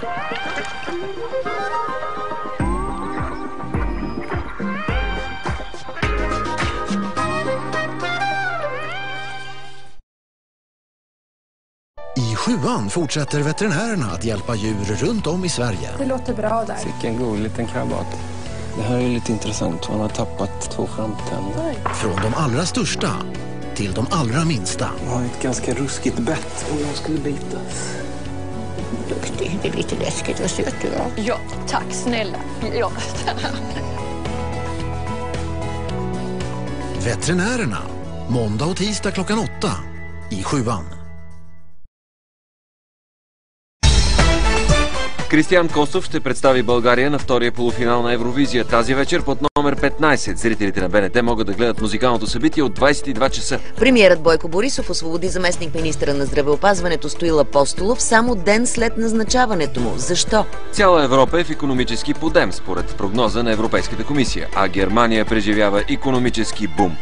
I 7:an fortsätter veterinärerna att hjälpa djur runt om i Sverige. Det låter bra där. Vilken god liten krabat. Det här är lite intressant. Han har tappat 2 framtänder. Från de allra största till de allra minsta. Jag har ett ganska ruskigt bett om jag skulle bitas. Det är lite läskigt. Vad söt du var. Ja, tack snälla. Ja. Veterinärerna. Måndag och tisdag klockan 8 i 7:an. Кристиян Костов ще представи България на втория полуфинал на Евровизия тази вечер под номер 15. Зрителите на БНТ могат да гледат музикалното събитие от 22 часа. Премиерът Бойко Борисов освободи заместник-министъра на здравеопазването Стоил Апостолов само ден след назначаването му. Защо? Цяла Европа е в икономически подем, според прогноза на Европейската комисия, а Германия преживява икономически бум.